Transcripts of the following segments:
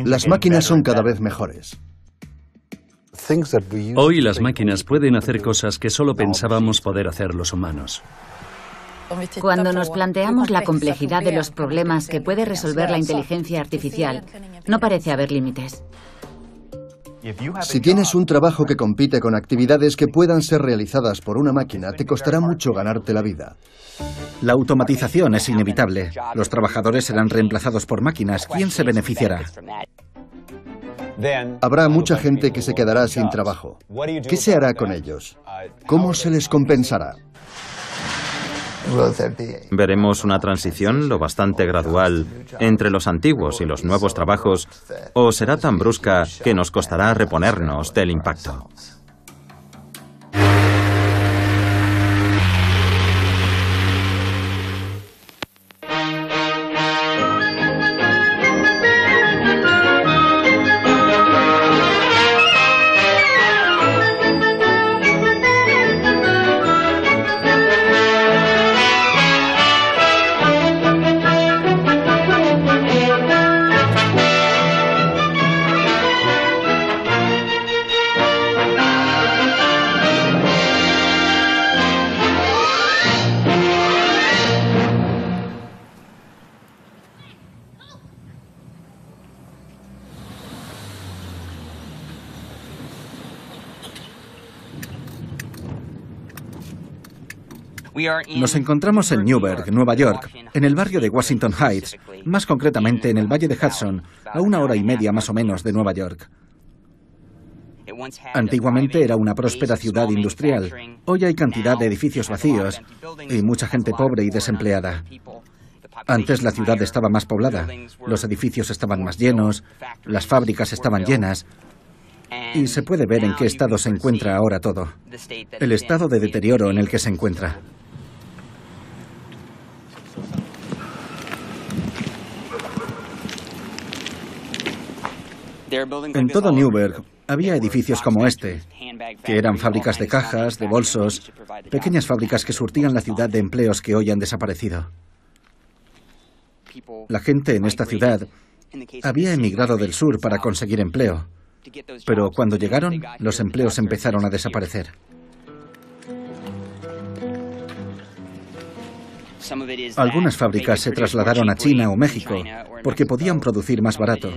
Las máquinas son cada vez mejores. Hoy las máquinas pueden hacer cosas que solo pensábamos poder hacer los humanos. Cuando nos planteamos la complejidad de los problemas que puede resolver la inteligencia artificial, no parece haber límites. Si tienes un trabajo que compite con actividades que puedan ser realizadas por una máquina, te costará mucho ganarte la vida. La automatización es inevitable. Los trabajadores serán reemplazados por máquinas. ¿Quién se beneficiará? Habrá mucha gente que se quedará sin trabajo. ¿Qué se hará con ellos? ¿Cómo se les compensará? Veremos una transición lo bastante gradual entre los antiguos y los nuevos trabajos, o será tan brusca que nos costará reponernos del impacto. Nos encontramos en Newburgh, Nueva York, en el barrio de Washington Heights, más concretamente en el Valle de Hudson, a 1 hora y media más o menos de Nueva York. Antiguamente era una próspera ciudad industrial. Hoy hay cantidad de edificios vacíos y mucha gente pobre y desempleada. Antes la ciudad estaba más poblada, los edificios estaban más llenos, las fábricas estaban llenas. Y se puede ver en qué estado se encuentra ahora todo. El estado de deterioro en el que se encuentra. En todo Newburgh había edificios como este, que eran fábricas de cajas, de bolsos, pequeñas fábricas que surtían la ciudad de empleos que hoy han desaparecido. La gente en esta ciudad había emigrado del sur para conseguir empleo, pero cuando llegaron, los empleos empezaron a desaparecer. Algunas fábricas se trasladaron a China o México porque podían producir más barato.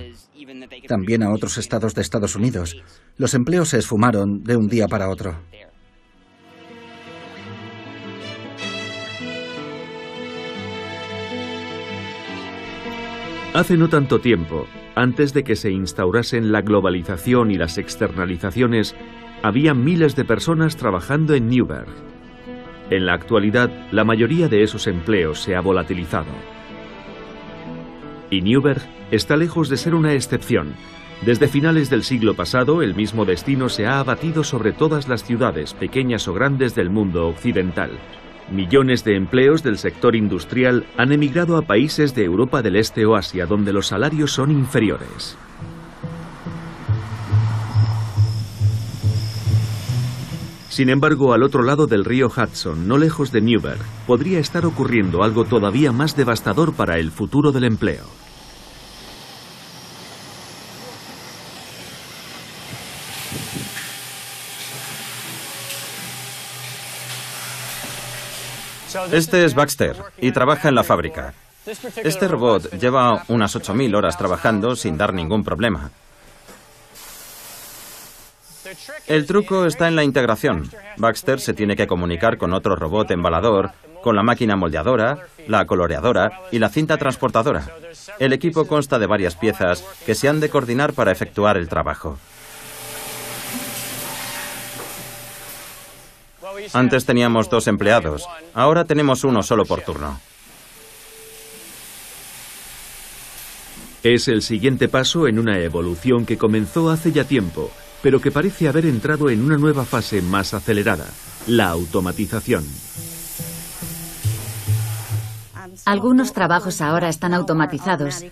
También a otros estados de Estados Unidos. Los empleos se esfumaron de un día para otro. Hace no tanto tiempo, antes de que se instaurasen la globalización y las externalizaciones, había miles de personas trabajando en Newburgh. En la actualidad, la mayoría de esos empleos se ha volatilizado. Y Newburgh está lejos de ser una excepción. Desde finales del siglo pasado, el mismo destino se ha abatido sobre todas las ciudades, pequeñas o grandes, del mundo occidental. Millones de empleos del sector industrial han emigrado a países de Europa del Este o Asia, donde los salarios son inferiores. Sin embargo, al otro lado del río Hudson, no lejos de Newburgh, podría estar ocurriendo algo todavía más devastador para el futuro del empleo. Este es Baxter y trabaja en la fábrica. Este robot lleva unas 8.000 horas trabajando sin dar ningún problema. El truco está en la integración. Baxter se tiene que comunicar con otro robot embalador, con la máquina moldeadora, la coloreadora y la cinta transportadora. El equipo consta de varias piezas que se han de coordinar para efectuar el trabajo. Antes teníamos 2 empleados, ahora tenemos uno solo por turno. Es el siguiente paso en una evolución que comenzó hace ya tiempo, pero que parece haber entrado en una nueva fase más acelerada, la automatización. Algunos trabajos ahora están automatizados,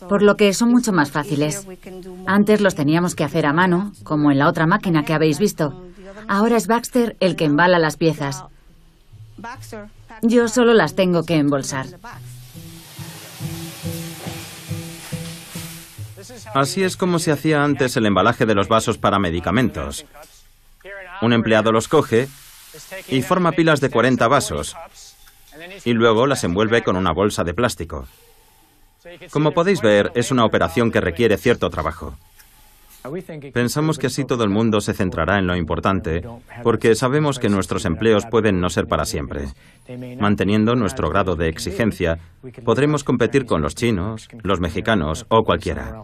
por lo que son mucho más fáciles. Antes los teníamos que hacer a mano, como en la otra máquina que habéis visto. Ahora es Baxter el que embala las piezas. Yo solo las tengo que embolsar. Así es como se hacía antes el embalaje de los vasos para medicamentos. Un empleado los coge y forma pilas de 40 vasos y luego las envuelve con una bolsa de plástico. Como podéis ver, es una operación que requiere cierto trabajo. Pensamos que así todo el mundo se centrará en lo importante, porque sabemos que nuestros empleos pueden no ser para siempre. Manteniendo nuestro grado de exigencia, podremos competir con los chinos, los mexicanos o cualquiera.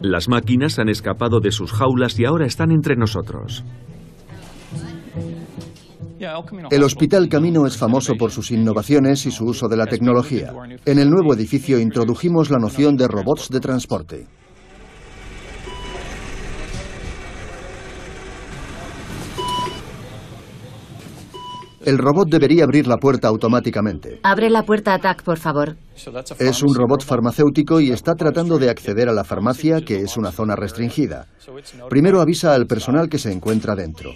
Las máquinas han escapado de sus jaulas y ahora están entre nosotros. El Hospital Camino es famoso por sus innovaciones y su uso de la tecnología. En el nuevo edificio introdujimos la noción de robots de transporte. El robot debería abrir la puerta automáticamente. Abre la puerta a TAC, por favor. Es un robot farmacéutico y está tratando de acceder a la farmacia, que es una zona restringida. Primero avisa al personal que se encuentra dentro.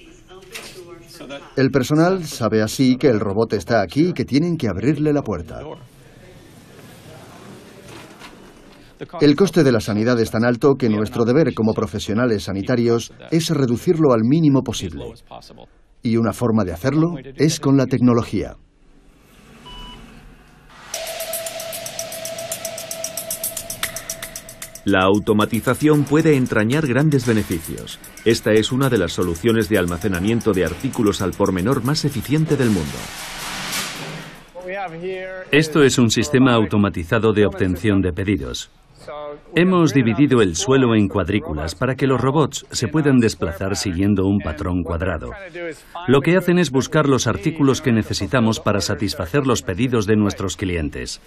El personal sabe así que el robot está aquí y que tienen que abrirle la puerta. El coste de la sanidad es tan alto que nuestro deber como profesionales sanitarios es reducirlo al mínimo posible. Y una forma de hacerlo es con la tecnología. La automatización puede entrañar grandes beneficios. Esta es una de las soluciones de almacenamiento de artículos al por menor más eficiente del mundo. Esto es un sistema automatizado de obtención de pedidos. Hemos dividido el suelo en cuadrículas para que los robots se puedan desplazar siguiendo un patrón cuadrado. Lo que hacen es buscar los artículos que necesitamos para satisfacer los pedidos de nuestros clientes.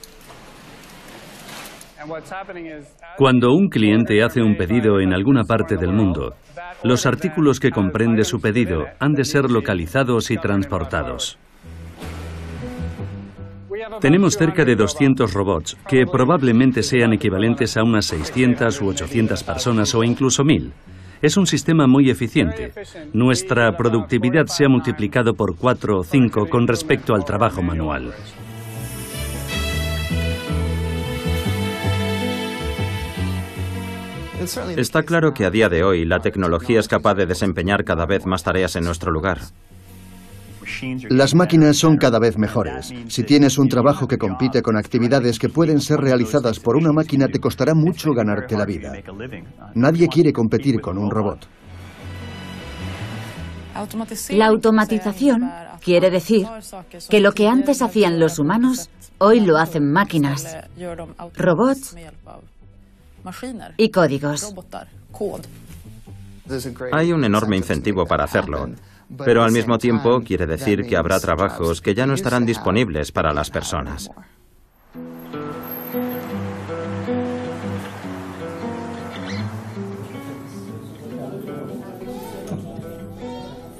Cuando un cliente hace un pedido en alguna parte del mundo, los artículos que comprende su pedido han de ser localizados y transportados. Tenemos cerca de 200 robots, que probablemente sean equivalentes a unas 600 u 800 personas o incluso 1000. Es un sistema muy eficiente. Nuestra productividad se ha multiplicado por 4 o 5 con respecto al trabajo manual. Está claro que a día de hoy la tecnología es capaz de desempeñar cada vez más tareas en nuestro lugar. Las máquinas son cada vez mejores. Si tienes un trabajo que compite con actividades que pueden ser realizadas por una máquina, te costará mucho ganarte la vida. Nadie quiere competir con un robot. La automatización quiere decir que lo que antes hacían los humanos, hoy lo hacen máquinas, robots y códigos. Hay un enorme incentivo para hacerlo, pero al mismo tiempo quiere decir que habrá trabajos que ya no estarán disponibles para las personas.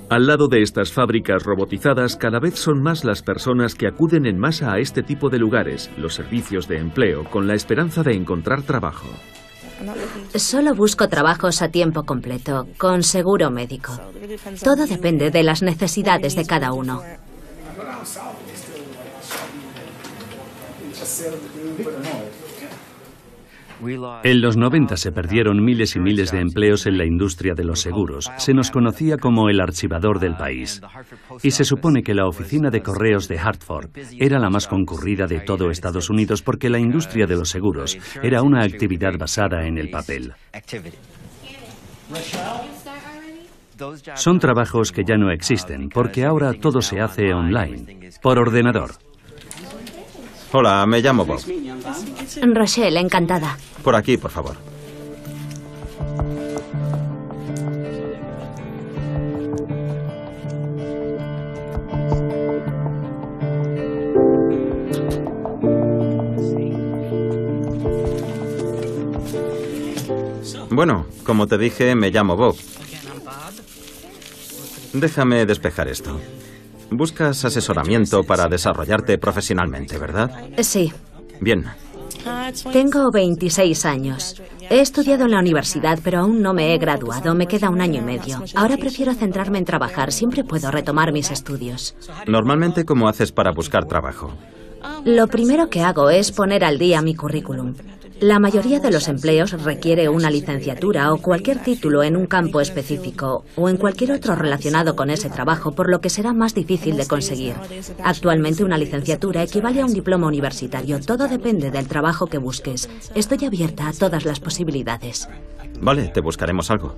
Al lado de estas fábricas robotizadas, cada vez son más las personas que acuden en masa a este tipo de lugares, los servicios de empleo, con la esperanza de encontrar trabajo. Solo busco trabajos a tiempo completo, con seguro médico. Todo depende de las necesidades de cada uno. En los 90 se perdieron miles y miles de empleos en la industria de los seguros. Se nos conocía como el archivador del país. Y se supone que la oficina de correos de Hartford era la más concurrida de todo Estados Unidos porque la industria de los seguros era una actividad basada en el papel. Son trabajos que ya no existen porque ahora todo se hace online, por ordenador. Hola, me llamo Bob. Rochelle, encantada. Por aquí, por favor. Bueno, como te dije, me llamo Bob. Déjame despejar esto. Buscas asesoramiento para desarrollarte profesionalmente, ¿verdad? Sí. Bien. Tengo 26 años. He estudiado en la universidad, pero aún no me he graduado. Me queda 1 año y medio. Ahora prefiero centrarme en trabajar. Siempre puedo retomar mis estudios. Normalmente, ¿cómo haces para buscar trabajo? Lo primero que hago es poner al día mi currículum. La mayoría de los empleos requiere una licenciatura o cualquier título en un campo específico o en cualquier otro relacionado con ese trabajo, por lo que será más difícil de conseguir. Actualmente una licenciatura equivale a un diploma universitario. Todo depende del trabajo que busques. Estoy abierta a todas las posibilidades. Vale, te buscaremos algo.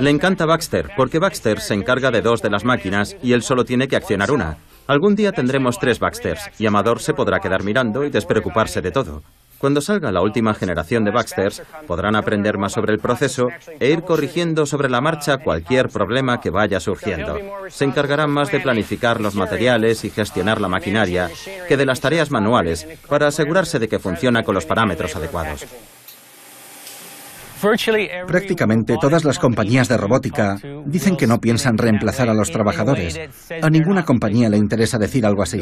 Le encanta Baxter, porque Baxter se encarga de 2 de las máquinas y él solo tiene que accionar una. Algún día tendremos 3 Baxters y Amador se podrá quedar mirando y despreocuparse de todo. Cuando salga la última generación de Baxters, podrán aprender más sobre el proceso e ir corrigiendo sobre la marcha cualquier problema que vaya surgiendo. Se encargarán más de planificar los materiales y gestionar la maquinaria que de las tareas manuales para asegurarse de que funciona con los parámetros adecuados. Prácticamente todas las compañías de robótica dicen que no piensan reemplazar a los trabajadores. A ninguna compañía le interesa decir algo así.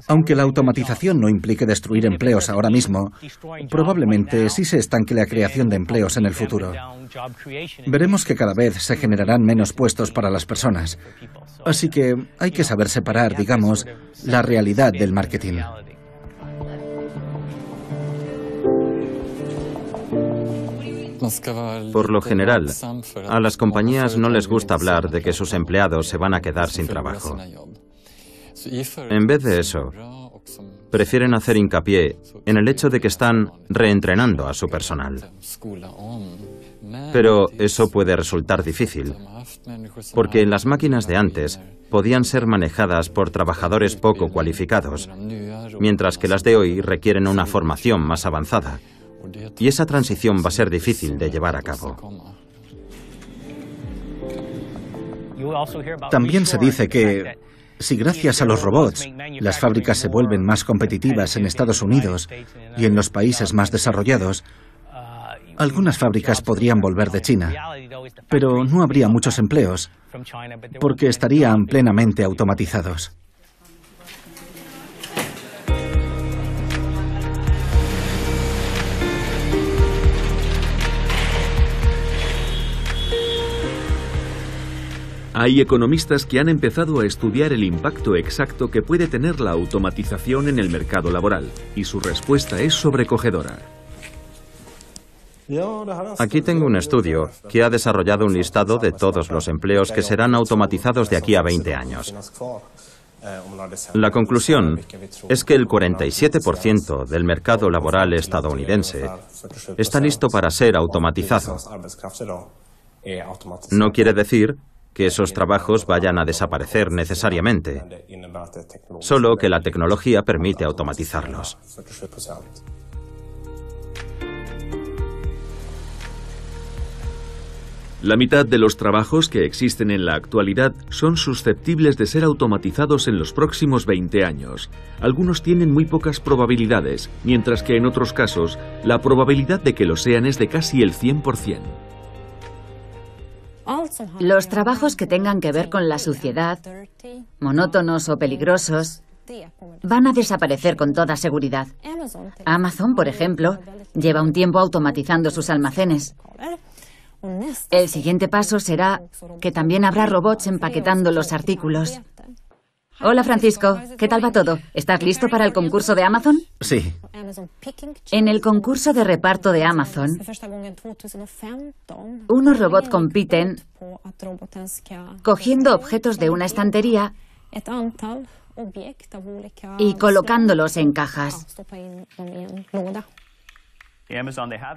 Aunque la automatización no implique destruir empleos ahora mismo, probablemente sí se estanque la creación de empleos en el futuro. Veremos que cada vez se generarán menos puestos para las personas. Así que hay que saber separar, digamos, la realidad del marketing. Por lo general, a las compañías no les gusta hablar de que sus empleados se van a quedar sin trabajo. En vez de eso, prefieren hacer hincapié en el hecho de que están reentrenando a su personal. Pero eso puede resultar difícil, porque las máquinas de antes podían ser manejadas por trabajadores poco cualificados, mientras que las de hoy requieren una formación más avanzada. Y esa transición va a ser difícil de llevar a cabo. También se dice que si gracias a los robots las fábricas se vuelven más competitivas en Estados Unidos y en los países más desarrollados, algunas fábricas podrían volver de China, pero no habría muchos empleos porque estarían plenamente automatizados. Hay economistas que han empezado a estudiar el impacto exacto que puede tener la automatización en el mercado laboral, y su respuesta es sobrecogedora. Aquí tengo un estudio que ha desarrollado un listado de todos los empleos que serán automatizados de aquí a 20 años. La conclusión es que el 47% del mercado laboral estadounidense está listo para ser automatizado. No quiere decir que esos trabajos vayan a desaparecer necesariamente, solo que la tecnología permite automatizarlos. La mitad de los trabajos que existen en la actualidad son susceptibles de ser automatizados en los próximos 20 años. Algunos tienen muy pocas probabilidades, mientras que en otros casos la probabilidad de que lo sean es de casi el 100%. Los trabajos que tengan que ver con la suciedad, monótonos o peligrosos, van a desaparecer con toda seguridad. Amazon, por ejemplo, lleva un tiempo automatizando sus almacenes. El siguiente paso será que también habrá robots empaquetando los artículos. Hola, Francisco. ¿Qué tal va todo? ¿Estás listo para el concurso de Amazon? Sí. En el concurso de reparto de Amazon, unos robots compiten cogiendo objetos de una estantería y colocándolos en cajas.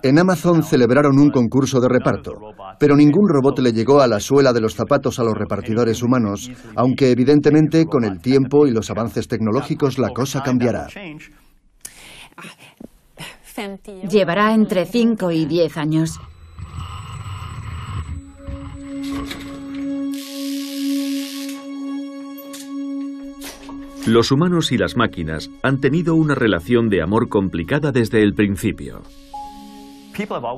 En Amazon celebraron un concurso de reparto, pero ningún robot le llegó a la suela de los zapatos a los repartidores humanos, aunque evidentemente con el tiempo y los avances tecnológicos la cosa cambiará. Llevará entre 5 y 10 años. Los humanos y las máquinas han tenido una relación de amor complicada desde el principio.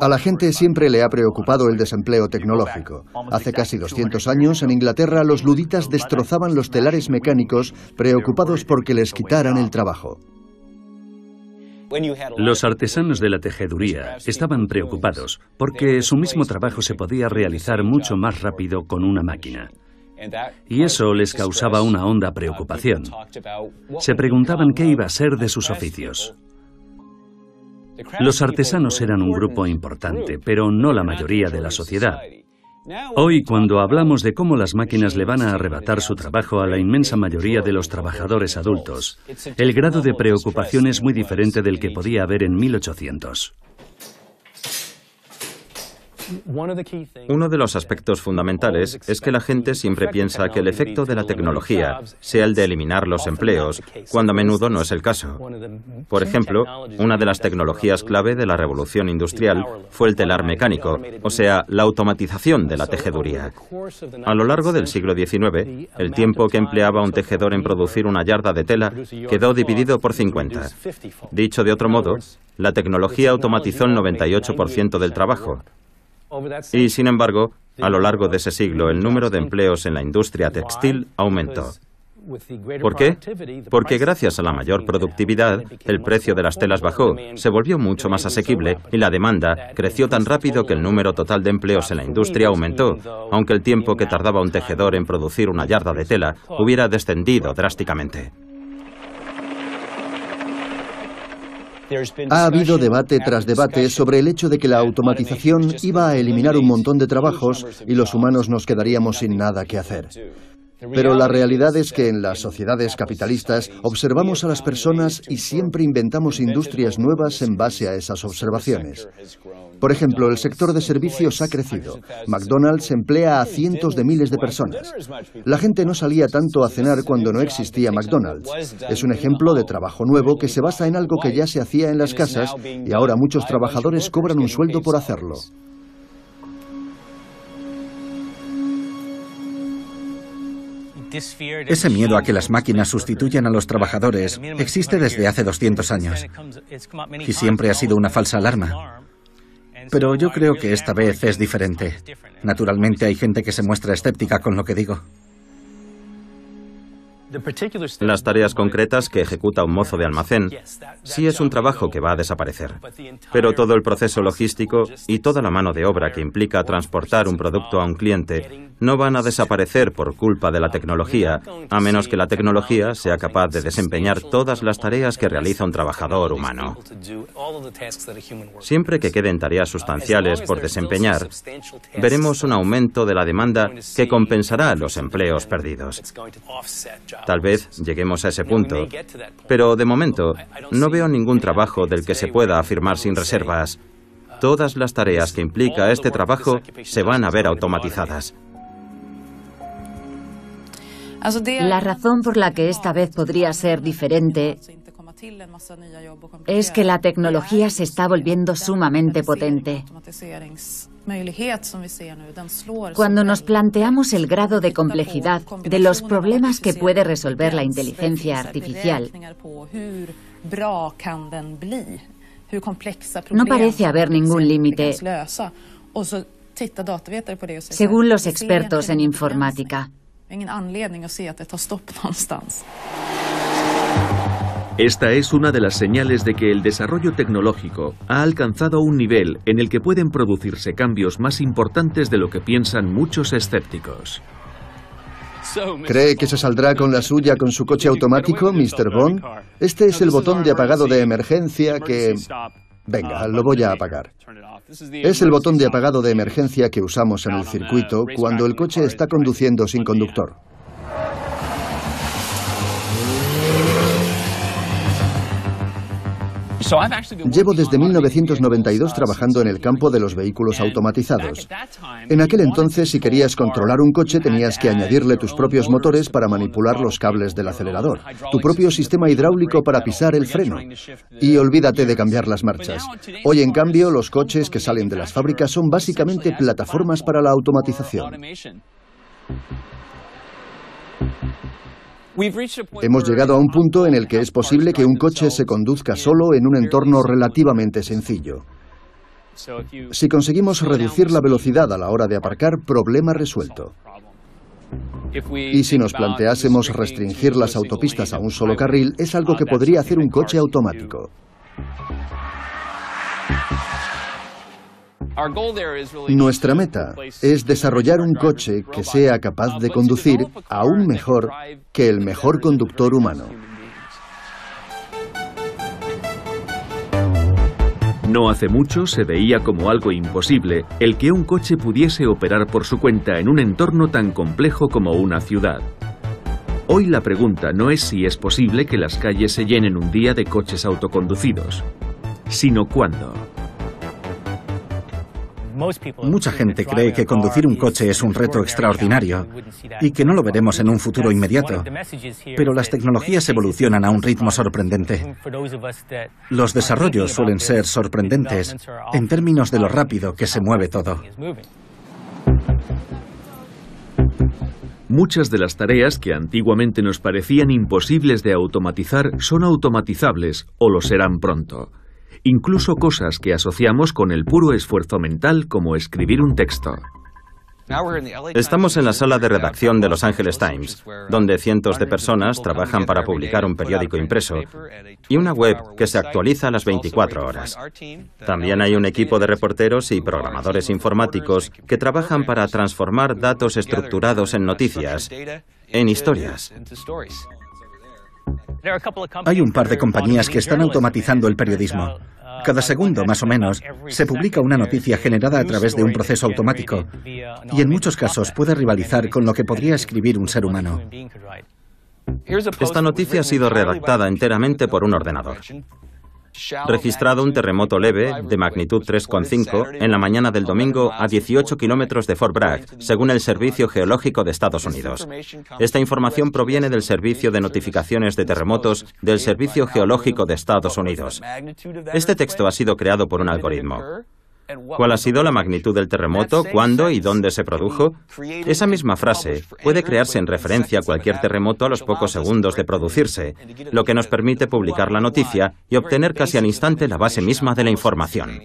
A la gente siempre le ha preocupado el desempleo tecnológico. Hace casi 200 años, en Inglaterra, los luditas destrozaban los telares mecánicos preocupados porque les quitaran el trabajo. Los artesanos de la tejeduría estaban preocupados porque su mismo trabajo se podía realizar mucho más rápido con una máquina. Y eso les causaba una honda preocupación. Se preguntaban qué iba a ser de sus oficios. Los artesanos eran un grupo importante, pero no la mayoría de la sociedad. Hoy, cuando hablamos de cómo las máquinas le van a arrebatar su trabajo a la inmensa mayoría de los trabajadores adultos, el grado de preocupación es muy diferente del que podía haber en 1800. Uno de los aspectos fundamentales es que la gente siempre piensa que el efecto de la tecnología sea el de eliminar los empleos, cuando a menudo no es el caso. Por ejemplo, una de las tecnologías clave de la revolución industrial fue el telar mecánico, o sea, la automatización de la tejeduría. A lo largo del siglo XIX, el tiempo que empleaba un tejedor en producir una yarda de tela quedó dividido por 50. Dicho de otro modo, la tecnología automatizó el 98% del trabajo. Y, sin embargo, a lo largo de ese siglo, el número de empleos en la industria textil aumentó. ¿Por qué? Porque gracias a la mayor productividad, el precio de las telas bajó, se volvió mucho más asequible y la demanda creció tan rápido que el número total de empleos en la industria aumentó, aunque el tiempo que tardaba un tejedor en producir una yarda de tela hubiera descendido drásticamente. Ha habido debate tras debate sobre el hecho de que la automatización iba a eliminar un montón de trabajos y los humanos nos quedaríamos sin nada que hacer. Pero la realidad es que en las sociedades capitalistas observamos a las personas y siempre inventamos industrias nuevas en base a esas observaciones. Por ejemplo, el sector de servicios ha crecido. McDonald's emplea a cientos de miles de personas. La gente no salía tanto a cenar cuando no existía McDonald's. Es un ejemplo de trabajo nuevo que se basa en algo que ya se hacía en las casas y ahora muchos trabajadores cobran un sueldo por hacerlo. Ese miedo a que las máquinas sustituyan a los trabajadores existe desde hace 200 años y siempre ha sido una falsa alarma. Pero yo creo que esta vez es diferente. Naturalmente hay gente que se muestra escéptica con lo que digo. Las tareas concretas que ejecuta un mozo de almacén sí es un trabajo que va a desaparecer. Pero todo el proceso logístico y toda la mano de obra que implica transportar un producto a un cliente no van a desaparecer por culpa de la tecnología, a menos que la tecnología sea capaz de desempeñar todas las tareas que realiza un trabajador humano. Siempre que queden tareas sustanciales por desempeñar, veremos un aumento de la demanda que compensará los empleos perdidos. Tal vez lleguemos a ese punto, pero de momento no veo ningún trabajo del que se pueda afirmar sin reservas. Todas las tareas que implica este trabajo se van a ver automatizadas. La razón por la que esta vez podría ser diferente es que la tecnología se está volviendo sumamente potente. Cuando nos planteamos el grado de complejidad de los problemas que puede resolver la inteligencia artificial, no parece haber ningún límite, según los expertos en informática. Esta es una de las señales de que el desarrollo tecnológico ha alcanzado un nivel en el que pueden producirse cambios más importantes de lo que piensan muchos escépticos. ¿Cree que se saldrá con la suya con su coche automático, Mr. Bond? Este es el botón de apagado de emergencia que... Venga, lo voy a apagar. Es el botón de apagado de emergencia que usamos en el circuito cuando el coche está conduciendo sin conductor. Llevo desde 1992 trabajando en el campo de los vehículos automatizados. En aquel entonces, si querías controlar un coche, tenías que añadirle tus propios motores para manipular los cables del acelerador, tu propio sistema hidráulico para pisar el freno. Y olvídate de cambiar las marchas. Hoy, en cambio, los coches que salen de las fábricas son básicamente plataformas para la automatización. Hemos llegado a un punto en el que es posible que un coche se conduzca solo en un entorno relativamente sencillo. Si conseguimos reducir la velocidad a la hora de aparcar, problema resuelto. Y si nos planteásemos restringir las autopistas a un solo carril, es algo que podría hacer un coche automático. Nuestra meta es desarrollar un coche que sea capaz de conducir aún mejor que el mejor conductor humano. No hace mucho se veía como algo imposible el que un coche pudiese operar por su cuenta en un entorno tan complejo como una ciudad. Hoy la pregunta no es si es posible que las calles se llenen un día de coches autoconducidos, sino cuándo. Mucha gente cree que conducir un coche es un reto extraordinario y que no lo veremos en un futuro inmediato, pero las tecnologías evolucionan a un ritmo sorprendente. Los desarrollos suelen ser sorprendentes en términos de lo rápido que se mueve todo. Muchas de las tareas que antiguamente nos parecían imposibles de automatizar son automatizables o lo serán pronto. Incluso cosas que asociamos con el puro esfuerzo mental, como escribir un texto. Estamos en la sala de redacción de Los Angeles Times, donde cientos de personas trabajan para publicar un periódico impreso y una web que se actualiza a las 24 horas. También hay un equipo de reporteros y programadores informáticos que trabajan para transformar datos estructurados en noticias, en historias. Hay un par de compañías que están automatizando el periodismo. Cada segundo, más o menos, se publica una noticia generada a través de un proceso automático y en muchos casos puede rivalizar con lo que podría escribir un ser humano. Esta noticia ha sido redactada enteramente por un ordenador. Registrado un terremoto leve de magnitud 3,5 en la mañana del domingo a 18 kilómetros de Fort Bragg, según el Servicio Geológico de Estados Unidos. Esta información proviene del Servicio de Notificaciones de Terremotos del Servicio Geológico de Estados Unidos. Este texto ha sido creado por un algoritmo. ¿Cuál ha sido la magnitud del terremoto? ¿Cuándo y dónde se produjo? Esa misma frase puede crearse en referencia a cualquier terremoto a los pocos segundos de producirse, lo que nos permite publicar la noticia y obtener casi al instante la base misma de la información.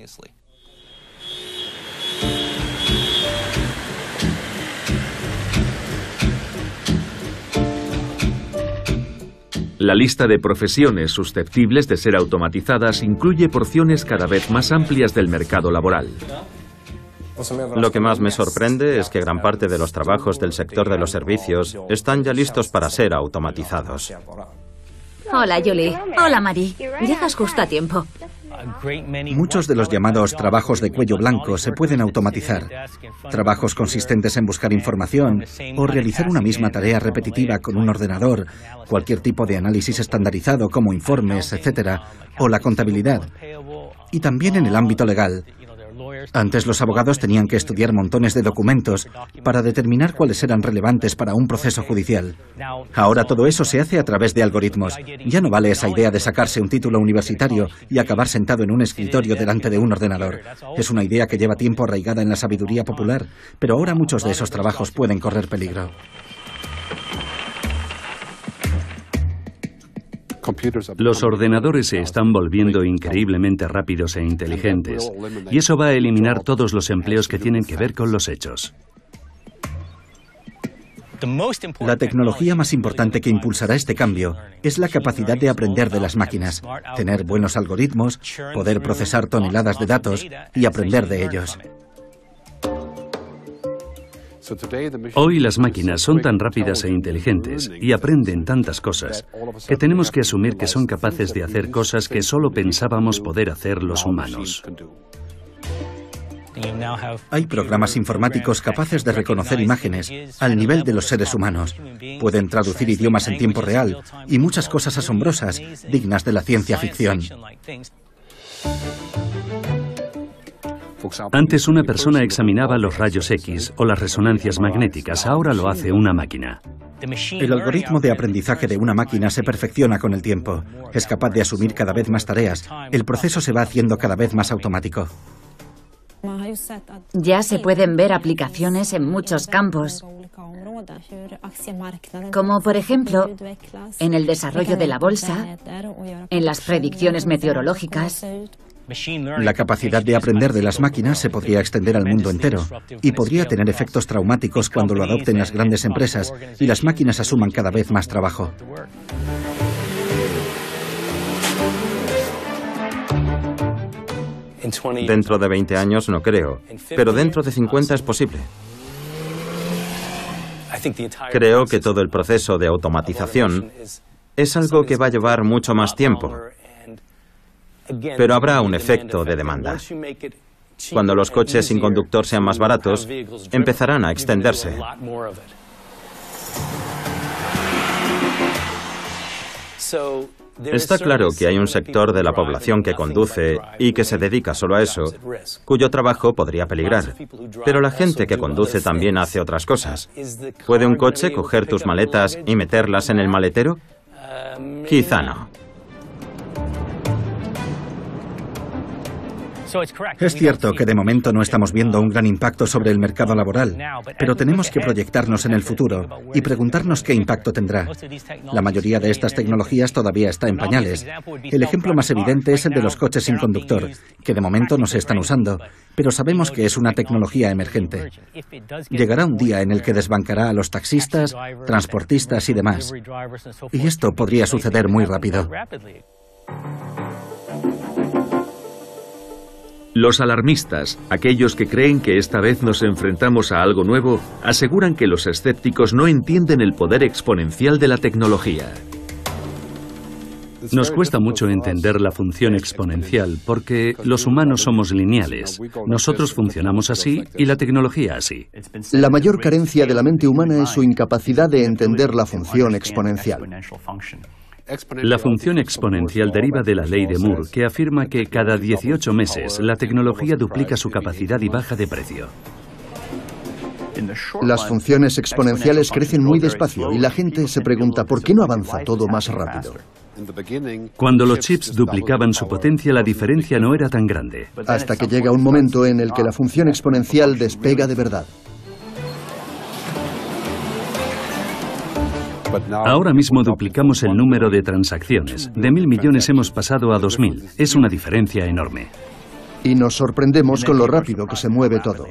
La lista de profesiones susceptibles de ser automatizadas incluye porciones cada vez más amplias del mercado laboral. Lo que más me sorprende es que gran parte de los trabajos del sector de los servicios están ya listos para ser automatizados. Hola, Julie. Hola, Mari. Llegas justo a tiempo. Muchos de los llamados trabajos de cuello blanco se pueden automatizar. Trabajos consistentes en buscar información o realizar una misma tarea repetitiva con un ordenador, cualquier tipo de análisis estandarizado como informes, etc., o la contabilidad. Y también en el ámbito legal. Antes los abogados tenían que estudiar montones de documentos para determinar cuáles eran relevantes para un proceso judicial. Ahora todo eso se hace a través de algoritmos. Ya no vale esa idea de sacarse un título universitario y acabar sentado en un escritorio delante de un ordenador. Es una idea que lleva tiempo arraigada en la sabiduría popular, pero ahora muchos de esos trabajos pueden correr peligro. Los ordenadores se están volviendo increíblemente rápidos e inteligentes, y eso va a eliminar todos los empleos que tienen que ver con los hechos. La tecnología más importante que impulsará este cambio es la capacidad de aprender de las máquinas, tener buenos algoritmos, poder procesar toneladas de datos y aprender de ellos. Hoy las máquinas son tan rápidas e inteligentes y aprenden tantas cosas que tenemos que asumir que son capaces de hacer cosas que solo pensábamos poder hacer los humanos. Hay programas informáticos capaces de reconocer imágenes al nivel de los seres humanos. Pueden traducir idiomas en tiempo real y muchas cosas asombrosas dignas de la ciencia ficción. Antes una persona examinaba los rayos X o las resonancias magnéticas, ahora lo hace una máquina. El algoritmo de aprendizaje de una máquina se perfecciona con el tiempo. Es capaz de asumir cada vez más tareas. El proceso se va haciendo cada vez más automático. Ya se pueden ver aplicaciones en muchos campos, como por ejemplo en el desarrollo de la bolsa, en las predicciones meteorológicas, La capacidad de aprender de las máquinas se podría extender al mundo entero y podría tener efectos traumáticos cuando lo adopten las grandes empresas y las máquinas asuman cada vez más trabajo. Dentro de 20 años no creo, pero dentro de 50 es posible. Creo que todo el proceso de automatización es algo que va a llevar mucho más tiempo, pero habrá un efecto de demanda. Cuando los coches sin conductor sean más baratos, empezarán a extenderse. Está claro que hay un sector de la población que conduce y que se dedica solo a eso, cuyo trabajo podría peligrar. Pero la gente que conduce también hace otras cosas. ¿Puede un coche coger tus maletas y meterlas en el maletero? Quizá no. Es cierto que de momento no estamos viendo un gran impacto sobre el mercado laboral, pero tenemos que proyectarnos en el futuro y preguntarnos qué impacto tendrá. La mayoría de estas tecnologías todavía está en pañales. El ejemplo más evidente es el de los coches sin conductor, que de momento no se están usando, pero sabemos que es una tecnología emergente. Llegará un día en el que desbancará a los taxistas, transportistas y demás. Y esto podría suceder muy rápido. Los alarmistas, aquellos que creen que esta vez nos enfrentamos a algo nuevo, aseguran que los escépticos no entienden el poder exponencial de la tecnología. Nos cuesta mucho entender la función exponencial porque los humanos somos lineales. Nosotros funcionamos así y la tecnología así. La mayor carencia de la mente humana es su incapacidad de entender la función exponencial. La función exponencial deriva de la ley de Moore, que afirma que cada 18 meses la tecnología duplica su capacidad y baja de precio. Las funciones exponenciales crecen muy despacio y la gente se pregunta ¿por qué no avanza todo más rápido? Cuando los chips duplicaban su potencia, la diferencia no era tan grande. Hasta que llega un momento en el que la función exponencial despega de verdad. Ahora mismo duplicamos el número de transacciones. De 1.000 millones hemos pasado a 2.000. Es una diferencia enorme. Y nos sorprendemos con lo rápido que se mueve todo.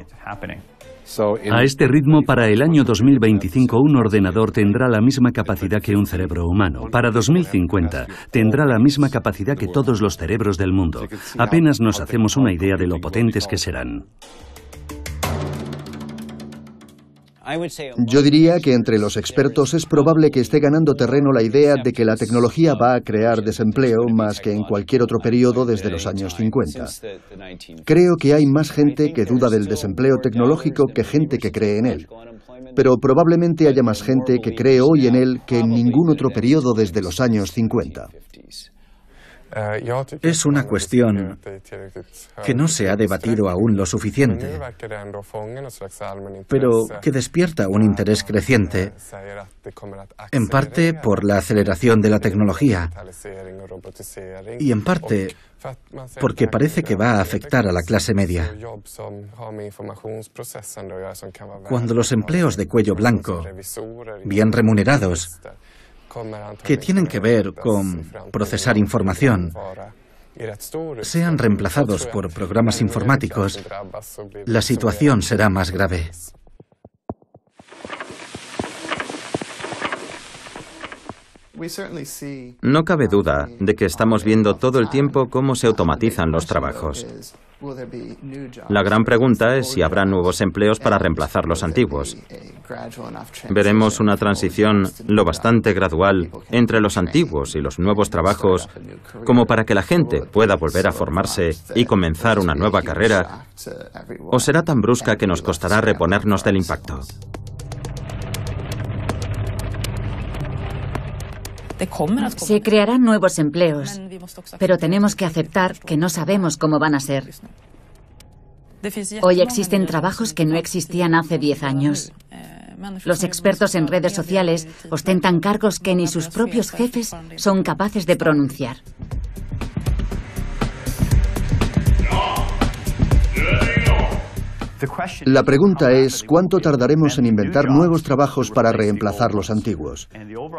A este ritmo, para el año 2025, un ordenador tendrá la misma capacidad que un cerebro humano. Para 2050, tendrá la misma capacidad que todos los cerebros del mundo. Apenas nos hacemos una idea de lo potentes que serán. Yo diría que entre los expertos es probable que esté ganando terreno la idea de que la tecnología va a crear desempleo más que en cualquier otro periodo desde los años 50. Creo que hay más gente que duda del desempleo tecnológico que gente que cree en él. Pero probablemente haya más gente que cree hoy en él que en ningún otro periodo desde los años 50. Es una cuestión que no se ha debatido aún lo suficiente, pero que despierta un interés creciente, en parte por la aceleración de la tecnología y en parte porque parece que va a afectar a la clase media. Cuando los empleos de cuello blanco, bien remunerados, que tienen que ver con procesar información, sean reemplazados por programas informáticos, la situación será más grave. No cabe duda de que estamos viendo todo el tiempo cómo se automatizan los trabajos. La gran pregunta es si habrá nuevos empleos para reemplazar los antiguos. Veremos una transición lo bastante gradual entre los antiguos y los nuevos trabajos como para que la gente pueda volver a formarse y comenzar una nueva carrera, o será tan brusca que nos costará reponernos del impacto. Se crearán nuevos empleos, pero tenemos que aceptar que no sabemos cómo van a ser. Hoy existen trabajos que no existían hace 10 años. Los expertos en redes sociales ostentan cargos que ni sus propios jefes son capaces de pronunciar. La pregunta es, ¿cuánto tardaremos en inventar nuevos trabajos para reemplazar los antiguos?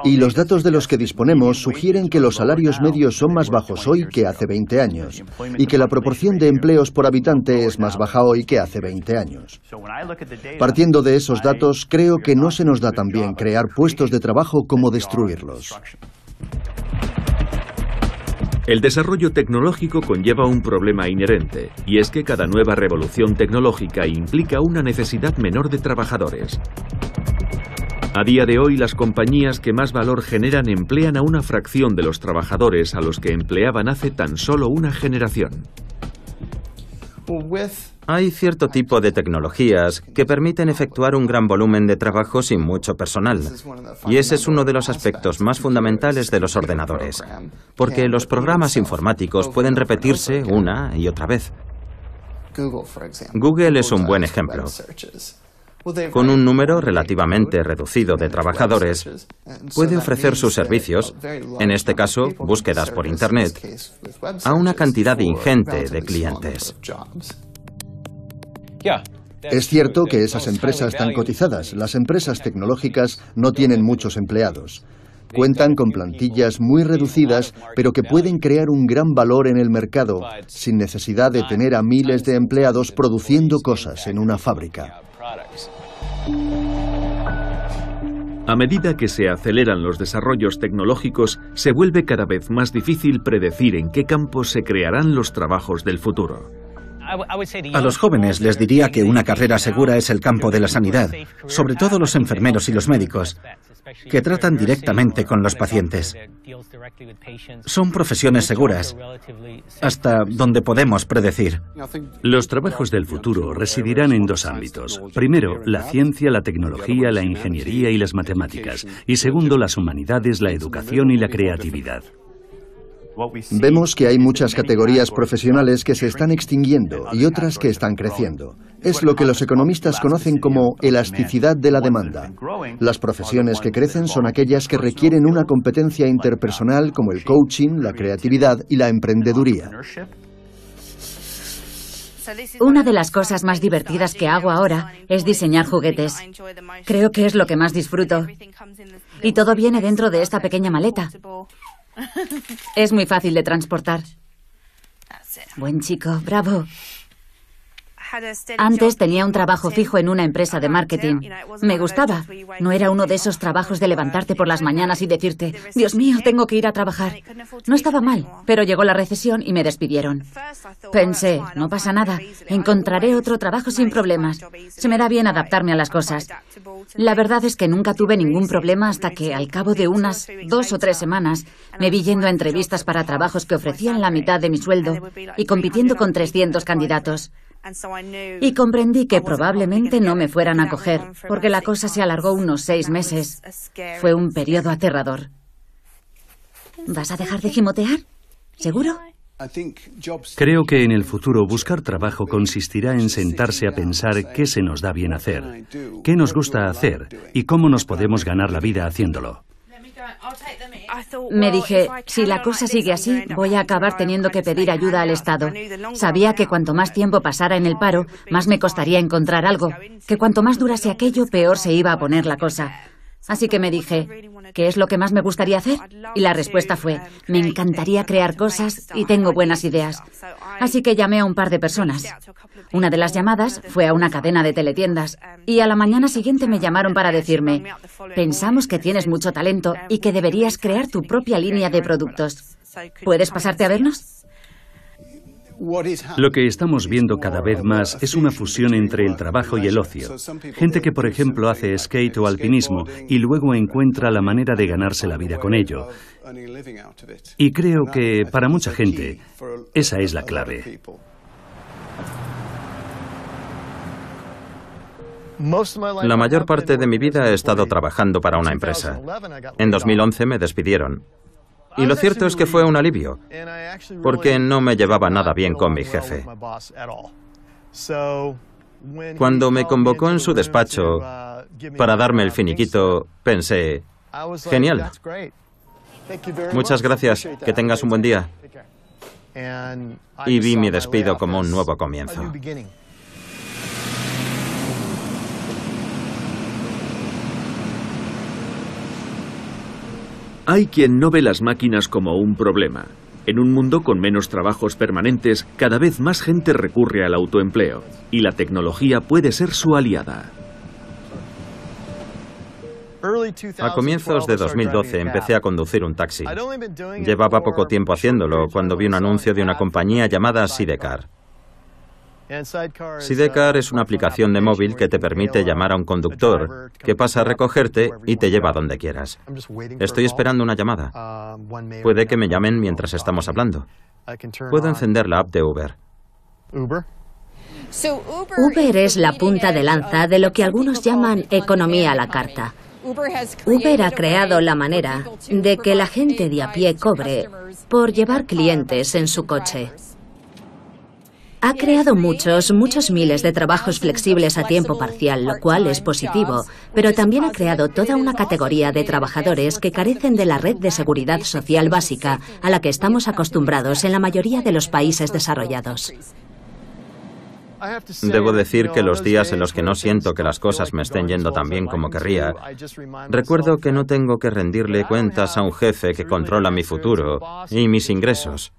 Y los datos de los que disponemos sugieren que los salarios medios son más bajos hoy que hace 20 años, y que la proporción de empleos por habitante es más baja hoy que hace 20 años. Partiendo de esos datos, creo que no se nos da tan bien crear puestos de trabajo como destruirlos. El desarrollo tecnológico conlleva un problema inherente, y es que cada nueva revolución tecnológica implica una necesidad menor de trabajadores. A día de hoy, las compañías que más valor generan emplean a una fracción de los trabajadores a los que empleaban hace tan solo una generación. Hay cierto tipo de tecnologías que permiten efectuar un gran volumen de trabajo sin mucho personal, y ese es uno de los aspectos más fundamentales de los ordenadores, porque los programas informáticos pueden repetirse una y otra vez. Google es un buen ejemplo. Con un número relativamente reducido de trabajadores, puede ofrecer sus servicios, en este caso, búsquedas por Internet, a una cantidad ingente de clientes. Es cierto que esas empresas están cotizadas. Las empresas tecnológicas no tienen muchos empleados. Cuentan con plantillas muy reducidas, pero que pueden crear un gran valor en el mercado, sin necesidad de tener a miles de empleados produciendo cosas en una fábrica. A medida que se aceleran los desarrollos tecnológicos, se vuelve cada vez más difícil predecir en qué campos se crearán los trabajos del futuro. A los jóvenes les diría que una carrera segura es el campo de la sanidad, sobre todo los enfermeros y los médicos, que tratan directamente con los pacientes. Son profesiones seguras, hasta donde podemos predecir. Los trabajos del futuro residirán en dos ámbitos. Primero, la ciencia, la tecnología, la ingeniería y las matemáticas. Y segundo, las humanidades, la educación y la creatividad. Vemos que hay muchas categorías profesionales que se están extinguiendo y otras que están creciendo. Es lo que los economistas conocen como elasticidad de la demanda. Las profesiones que crecen son aquellas que requieren una competencia interpersonal como el coaching, la creatividad y la emprendeduría. Una de las cosas más divertidas que hago ahora es diseñar juguetes. Creo que es lo que más disfruto. Y todo viene dentro de esta pequeña maleta. Es muy fácil de transportar. Buen chico, bravo. Antes tenía un trabajo fijo en una empresa de marketing. Me gustaba. No era uno de esos trabajos de levantarte por las mañanas y decirte, Dios mío, tengo que ir a trabajar. No estaba mal, pero llegó la recesión y me despidieron. Pensé, no pasa nada, encontraré otro trabajo sin problemas. Se me da bien adaptarme a las cosas. La verdad es que nunca tuve ningún problema hasta que, al cabo de unas 2 o 3 semanas, me vi yendo a entrevistas para trabajos que ofrecían la mitad de mi sueldo y compitiendo con 300 candidatos. Y comprendí que probablemente no me fueran a coger, porque la cosa se alargó unos 6 meses. Fue un periodo aterrador. ¿Vas a dejar de gimotear? ¿Seguro? Creo que en el futuro buscar trabajo consistirá en sentarse a pensar qué se nos da bien hacer, qué nos gusta hacer y cómo nos podemos ganar la vida haciéndolo. Me dije, si la cosa sigue así, voy a acabar teniendo que pedir ayuda al Estado. Sabía que cuanto más tiempo pasara en el paro, más me costaría encontrar algo, que cuanto más durase aquello, peor se iba a poner la cosa. Así que me dije, ¿qué es lo que más me gustaría hacer? Y la respuesta fue, me encantaría crear cosas y tengo buenas ideas. Así que llamé a un par de personas. Una de las llamadas fue a una cadena de teletiendas y a la mañana siguiente me llamaron para decirme, pensamos que tienes mucho talento y que deberías crear tu propia línea de productos. ¿Puedes pasarte a vernos? Lo que estamos viendo cada vez más es una fusión entre el trabajo y el ocio. Gente que, por ejemplo, hace skate o alpinismo y luego encuentra la manera de ganarse la vida con ello. Y creo que, para mucha gente, esa es la clave. La mayor parte de mi vida he estado trabajando para una empresa. En 2011 me despidieron. Y lo cierto es que fue un alivio, porque no me llevaba nada bien con mi jefe. Cuando me convocó en su despacho para darme el finiquito, pensé, genial. Muchas gracias, que tengas un buen día. Y vi mi despido como un nuevo comienzo. Hay quien no ve las máquinas como un problema. En un mundo con menos trabajos permanentes, cada vez más gente recurre al autoempleo, y la tecnología puede ser su aliada. A comienzos de 2012 empecé a conducir un taxi. Llevaba poco tiempo haciéndolo cuando vi un anuncio de una compañía llamada Sidecar. Sidecar es una aplicación de móvil que te permite llamar a un conductor que pasa a recogerte y te lleva a donde quieras. Estoy esperando una llamada. Puede que me llamen mientras estamos hablando. Puedo encender la app de Uber. Uber es la punta de lanza de lo que algunos llaman economía a la carta. Uber ha creado la manera de que la gente de a pie cobre por llevar clientes en su coche. Ha creado muchos miles de trabajos flexibles a tiempo parcial, lo cual es positivo, pero también ha creado toda una categoría de trabajadores que carecen de la red de seguridad social básica a la que estamos acostumbrados en la mayoría de los países desarrollados. Debo decir que los días en los que no siento que las cosas me estén yendo tan bien como querría, recuerdo que no tengo que rendirle cuentas a un jefe que controla mi futuro y mis ingresos.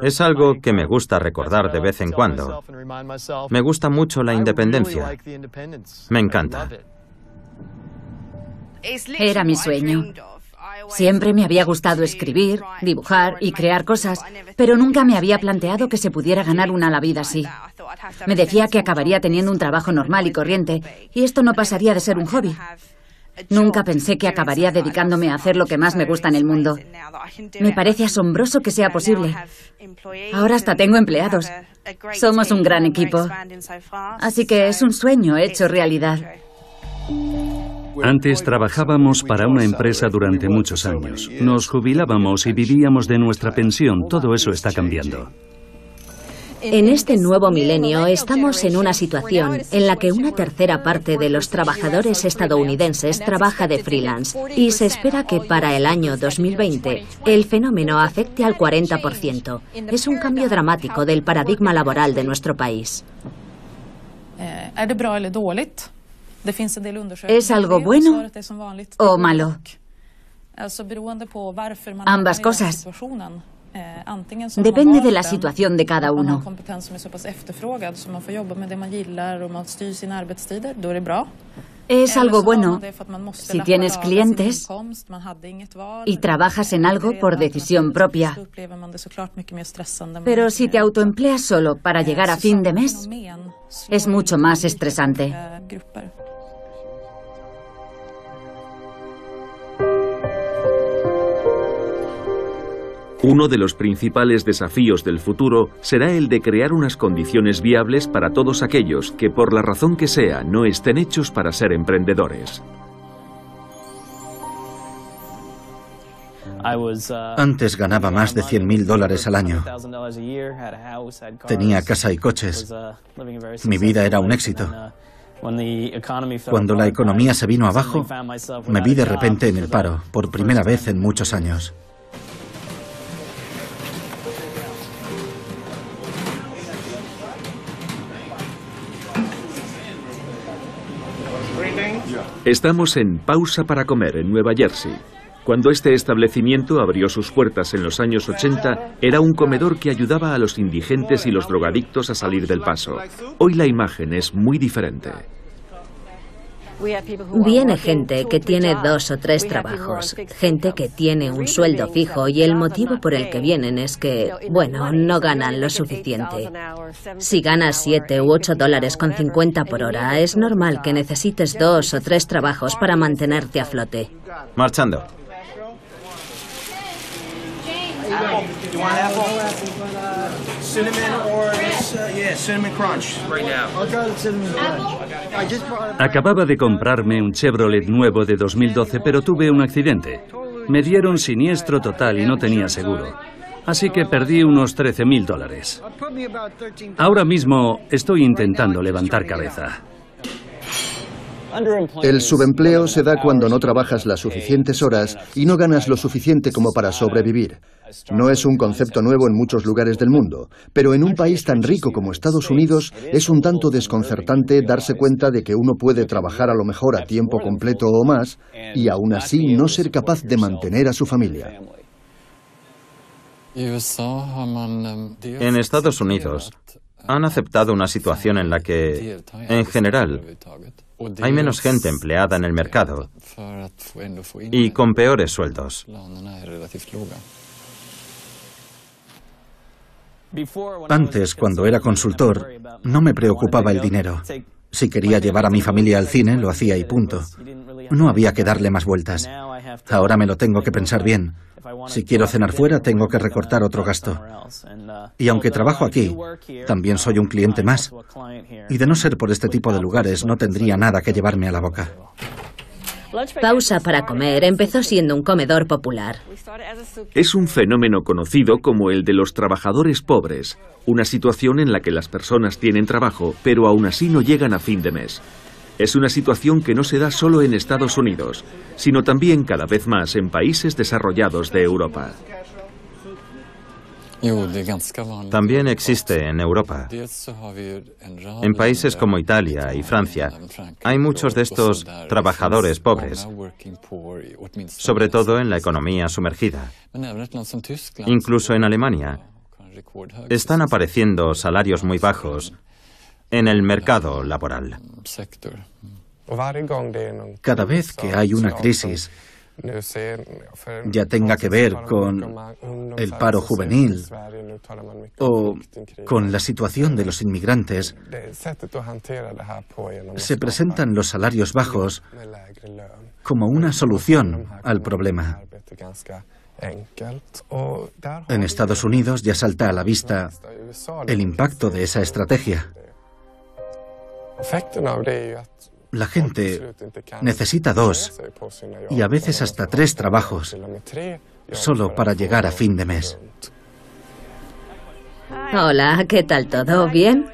Es algo que me gusta recordar de vez en cuando. Me gusta mucho la independencia. Me encanta. Era mi sueño. Siempre me había gustado escribir, dibujar y crear cosas, pero nunca me había planteado que se pudiera ganar una a la vida así. Me decía que acabaría teniendo un trabajo normal y corriente, y esto no pasaría de ser un hobby. Nunca pensé que acabaría dedicándome a hacer lo que más me gusta en el mundo. Me parece asombroso que sea posible. Ahora hasta tengo empleados. Somos un gran equipo. Así que es un sueño hecho realidad. Antes trabajábamos para una empresa durante muchos años. Nos jubilábamos y vivíamos de nuestra pensión. Todo eso está cambiando. En este nuevo milenio estamos en una situación en la que una tercera parte de los trabajadores estadounidenses trabaja de freelance y se espera que para el año 2020 el fenómeno afecte al 40%. Es un cambio dramático del paradigma laboral de nuestro país. ¿Es algo bueno o malo? Ambas cosas. Depende de la situación de cada uno. Es algo bueno si tienes clientes y trabajas en algo por decisión propia. Pero si te autoempleas solo para llegar a fin de mes, es mucho más estresante. Uno de los principales desafíos del futuro será el de crear unas condiciones viables para todos aquellos que, por la razón que sea, no estén hechos para ser emprendedores. Antes ganaba más de $100.000 al año. Tenía casa y coches. Mi vida era un éxito. Cuando la economía se vino abajo, me vi de repente en el paro, por primera vez en muchos años. Estamos en Pausa para Comer, en Nueva Jersey. Cuando este establecimiento abrió sus puertas en los años 80, era un comedor que ayudaba a los indigentes y los drogadictos a salir del paso. Hoy la imagen es muy diferente. Viene gente que tiene 2 o 3 trabajos, gente que tiene un sueldo fijo y el motivo por el que vienen es que, bueno, no ganan lo suficiente. Si ganas $7 u $8.50 por hora, es normal que necesites 2 o 3 trabajos para mantenerte a flote. Marchando. Acababa de comprarme un Chevrolet nuevo de 2012, pero tuve un accidente. Me dieron siniestro total y no tenía seguro. Así que perdí unos $13.000. Ahora mismo estoy intentando levantar cabeza. El subempleo se da cuando no trabajas las suficientes horas y no ganas lo suficiente como para sobrevivir. No es un concepto nuevo en muchos lugares del mundo, pero en un país tan rico como Estados Unidos es un tanto desconcertante darse cuenta de que uno puede trabajar a lo mejor a tiempo completo o más y aún así no ser capaz de mantener a su familia. En Estados Unidos han aceptado una situación en la que, en general, hay menos gente empleada en el mercado y con peores sueldos. Antes, cuando era consultor, no me preocupaba el dinero. Si quería llevar a mi familia al cine, lo hacía y punto. No había que darle más vueltas. Ahora me lo tengo que pensar bien. Si quiero cenar fuera, tengo que recortar otro gasto. Y aunque trabajo aquí, también soy un cliente más. Y de no ser por este tipo de lugares, no tendría nada que llevarme a la boca. Pausa para comer empezó siendo un comedor popular. Es un fenómeno conocido como el de los trabajadores pobres, una situación en la que las personas tienen trabajo, pero aún así no llegan a fin de mes. Es una situación que no se da solo en Estados Unidos, sino también cada vez más en países desarrollados de Europa. También existe en Europa. En países como Italia y Francia hay muchos de estos trabajadores pobres, sobre todo en la economía sumergida. Incluso en Alemania están apareciendo salarios muy bajos en el mercado laboral. Cada vez que hay una crisis, ya tenga que ver con el paro juvenil o con la situación de los inmigrantes, se presentan los salarios bajos como una solución al problema. En Estados Unidos ya salta a la vista el impacto de esa estrategia. La gente necesita 2 y a veces hasta 3 trabajos solo para llegar a fin de mes. Hola, ¿qué tal todo? ¿Bien?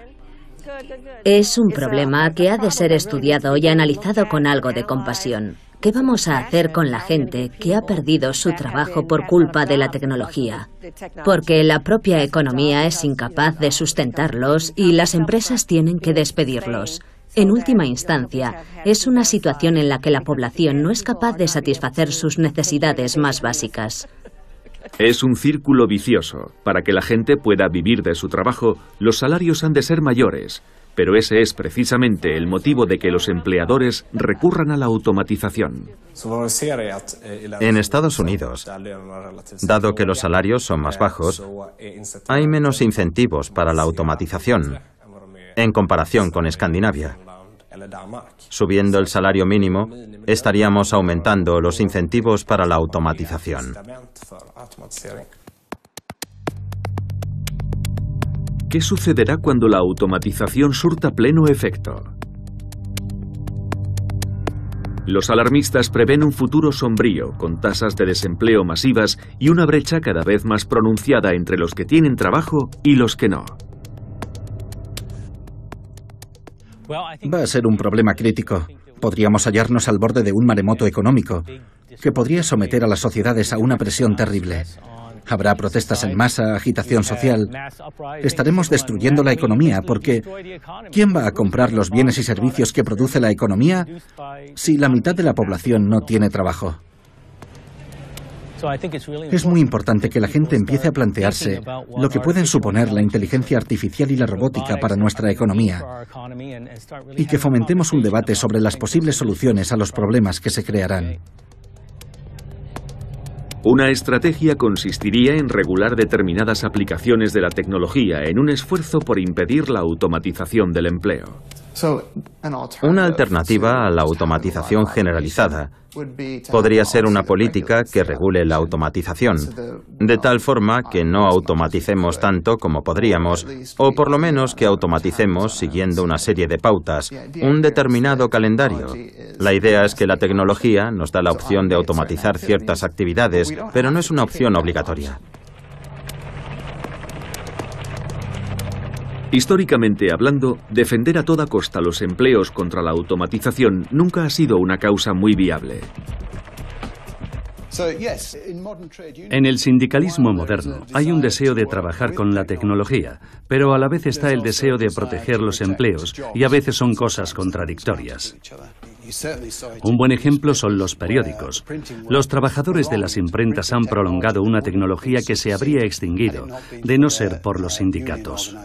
Es un problema que ha de ser estudiado y analizado con algo de compasión. ¿Qué vamos a hacer con la gente que ha perdido su trabajo por culpa de la tecnología? Porque la propia economía es incapaz de sustentarlos y las empresas tienen que despedirlos. En última instancia, es una situación en la que la población no es capaz de satisfacer sus necesidades más básicas. Es un círculo vicioso. Para que la gente pueda vivir de su trabajo, los salarios han de ser mayores. Pero ese es precisamente el motivo de que los empleadores recurran a la automatización. En Estados Unidos, dado que los salarios son más bajos, hay menos incentivos para la automatización en comparación con Escandinavia. Subiendo el salario mínimo, estaríamos aumentando los incentivos para la automatización. ¿Qué sucederá cuando la automatización surta pleno efecto? Los alarmistas prevén un futuro sombrío, con tasas de desempleo masivas y una brecha cada vez más pronunciada entre los que tienen trabajo y los que no. Va a ser un problema crítico. Podríamos hallarnos al borde de un maremoto económico que podría someter a las sociedades a una presión terrible. Habrá protestas en masa, agitación social. Estaremos destruyendo la economía porque ¿quién va a comprar los bienes y servicios que produce la economía si la mitad de la población no tiene trabajo? Es muy importante que la gente empiece a plantearse lo que pueden suponer la inteligencia artificial y la robótica para nuestra economía y que fomentemos un debate sobre las posibles soluciones a los problemas que se crearán. Una estrategia consistiría en regular determinadas aplicaciones de la tecnología en un esfuerzo por impedir la automatización del empleo. Una alternativa a la automatización generalizada podría ser una política que regule la automatización, de tal forma que no automaticemos tanto como podríamos, o por lo menos que automaticemos siguiendo una serie de pautas, un determinado calendario. La idea es que la tecnología nos da la opción de automatizar ciertas actividades, pero no es una opción obligatoria. Históricamente hablando, defender a toda costa los empleos contra la automatización nunca ha sido una causa muy viable. En el sindicalismo moderno hay un deseo de trabajar con la tecnología, pero a la vez está el deseo de proteger los empleos y a veces son cosas contradictorias. Un buen ejemplo son los periódicos. Los trabajadores de las imprentas han prolongado una tecnología que se habría extinguido, de no ser por los sindicatos.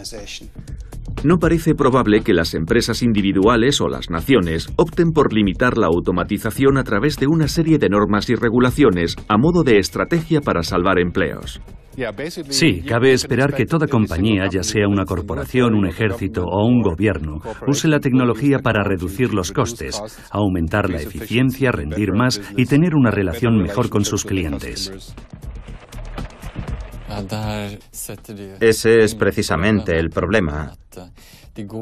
No parece probable que las empresas individuales o las naciones opten por limitar la automatización a través de una serie de normas y regulaciones a modo de estrategia para salvar empleos. Sí, cabe esperar que toda compañía, ya sea una corporación, un ejército o un gobierno, use la tecnología para reducir los costes, aumentar la eficiencia, rendir más y tener una relación mejor con sus clientes. Ese es precisamente el problema.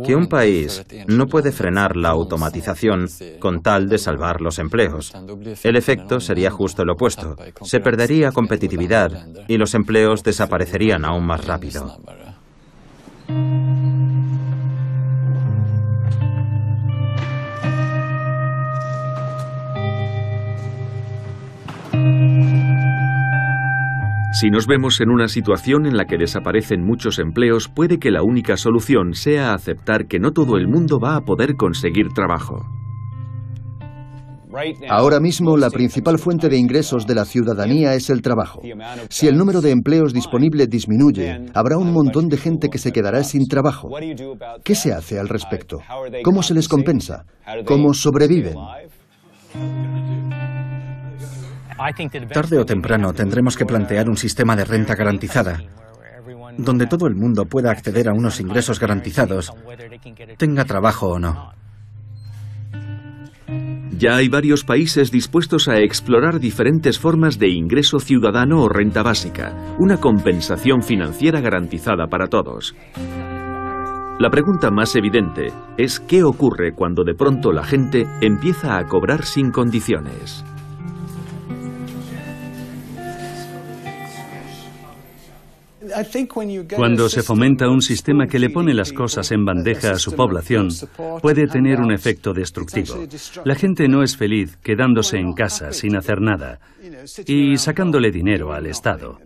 Que un país no puede frenar la automatización con tal de salvar los empleos. El efecto sería justo el opuesto. Se perdería competitividad y los empleos desaparecerían aún más rápido. Si nos vemos en una situación en la que desaparecen muchos empleos, puede que la única solución sea aceptar que no todo el mundo va a poder conseguir trabajo. Ahora mismo, la principal fuente de ingresos de la ciudadanía es el trabajo. Si el número de empleos disponibles disminuye, habrá un montón de gente que se quedará sin trabajo. ¿Qué se hace al respecto? ¿Cómo se les compensa? ¿Cómo sobreviven? Tarde o temprano tendremos que plantear un sistema de renta garantizada, donde todo el mundo pueda acceder a unos ingresos garantizados, tenga trabajo o no. Ya hay varios países dispuestos a explorar diferentes formas de ingreso ciudadano o renta básica, una compensación financiera garantizada para todos. La pregunta más evidente es ¿qué ocurre cuando de pronto la gente empieza a cobrar sin condiciones? Cuando se fomenta un sistema que le pone las cosas en bandeja a su población, puede tener un efecto destructivo. La gente no es feliz quedándose en casa sin hacer nada y sacándole dinero al Estado.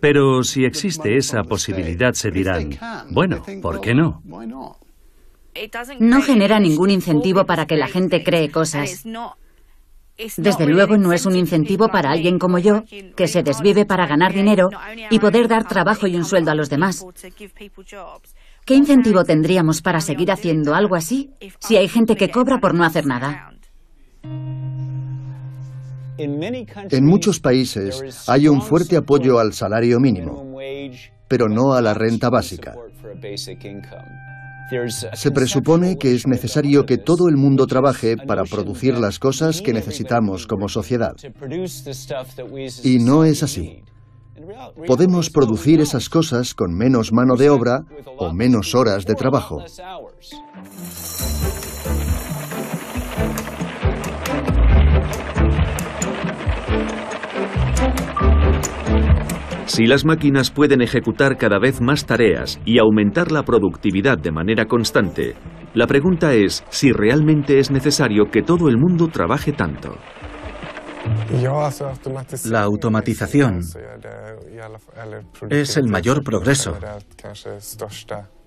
Pero si existe esa posibilidad, se dirán, bueno, ¿por qué no? No genera ningún incentivo para que la gente cree cosas. Desde luego no es un incentivo para alguien como yo, que se desvive para ganar dinero y poder dar trabajo y un sueldo a los demás. ¿Qué incentivo tendríamos para seguir haciendo algo así si hay gente que cobra por no hacer nada? En muchos países hay un fuerte apoyo al salario mínimo, pero no a la renta básica. Se presupone que es necesario que todo el mundo trabaje para producir las cosas que necesitamos como sociedad. Y no es así. Podemos producir esas cosas con menos mano de obra o menos horas de trabajo. Si las máquinas pueden ejecutar cada vez más tareas y aumentar la productividad de manera constante, la pregunta es si realmente es necesario que todo el mundo trabaje tanto. La automatización es el mayor progreso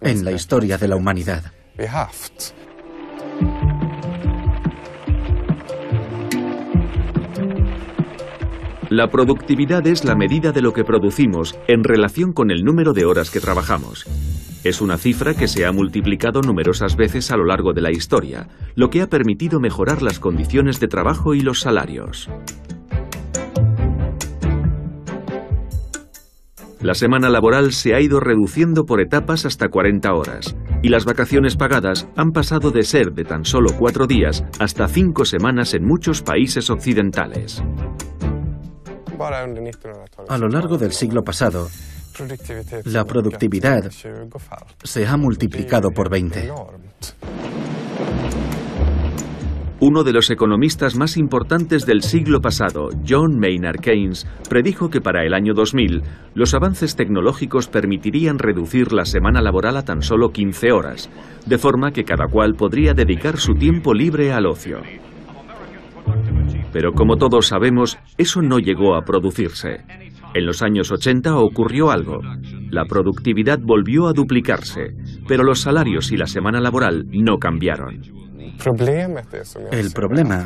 en la historia de la humanidad. La productividad es la medida de lo que producimos en relación con el número de horas que trabajamos. Es una cifra que se ha multiplicado numerosas veces a lo largo de la historia, lo que ha permitido mejorar las condiciones de trabajo y los salarios. La semana laboral se ha ido reduciendo por etapas hasta 40 horas, y las vacaciones pagadas han pasado de ser de tan solo 4 días hasta 5 semanas en muchos países occidentales. A lo largo del siglo pasado, la productividad se ha multiplicado por 20. Uno de los economistas más importantes del siglo pasado, John Maynard Keynes, predijo que para el año 2000 los avances tecnológicos permitirían reducir la semana laboral a tan solo 15 horas, de forma que cada cual podría dedicar su tiempo libre al ocio. Pero como todos sabemos, eso no llegó a producirse. En los años 80 ocurrió algo. La productividad volvió a duplicarse, pero los salarios y la semana laboral no cambiaron. El problema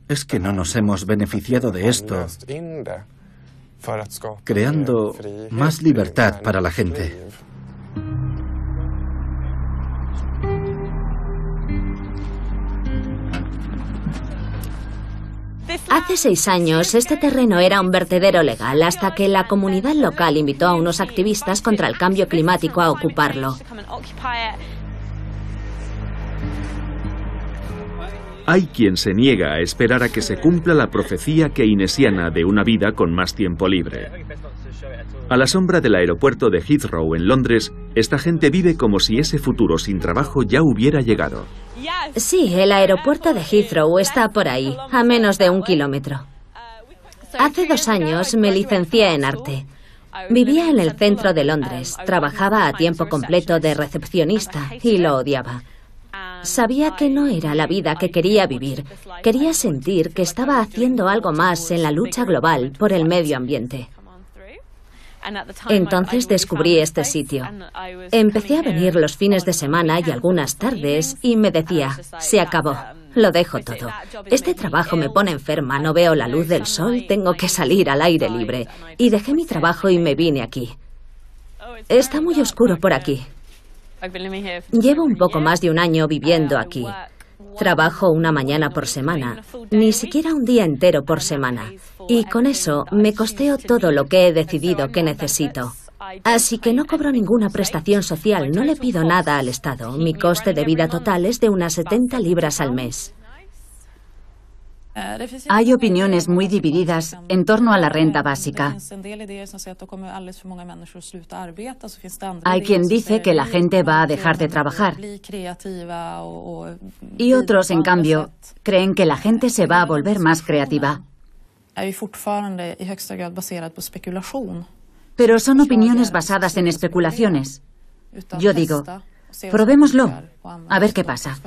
es que no nos hemos beneficiado de esto, creando más libertad para la gente. Hace 6 años, este terreno era un vertedero legal hasta que la comunidad local invitó a unos activistas contra el cambio climático a ocuparlo. Hay quien se niega a esperar a que se cumpla la profecía keynesiana de una vida con más tiempo libre. A la sombra del aeropuerto de Heathrow en Londres, esta gente vive como si ese futuro sin trabajo ya hubiera llegado. Sí, el aeropuerto de Heathrow está por ahí, a menos de 1 kilómetro. Hace 2 años me licencié en arte. Vivía en el centro de Londres, trabajaba a tiempo completo de recepcionista y lo odiaba. Sabía que no era la vida que quería vivir. Quería sentir que estaba haciendo algo más en la lucha global por el medio ambiente. Entonces descubrí este sitio. Empecé a venir los fines de semana y algunas tardes y me decía, se acabó, lo dejo todo. Este trabajo me pone enferma, no veo la luz del sol, tengo que salir al aire libre. Y dejé mi trabajo y me vine aquí. Está muy oscuro por aquí. Llevo un poco más de 1 año viviendo aquí. Trabajo 1 mañana por semana, ni siquiera un día entero por semana. Y con eso me costeo todo lo que he decidido que necesito. Así que no cobro ninguna prestación social, no le pido nada al Estado. Mi coste de vida total es de unas 70 libras al mes. Hay opiniones muy divididas en torno a la renta básica. Hay quien dice que la gente va a dejar de trabajar. Y otros, en cambio, creen que la gente se va a volver más creativa. Pero son opiniones basadas en especulaciones. Yo digo, probémoslo, a ver qué pasa.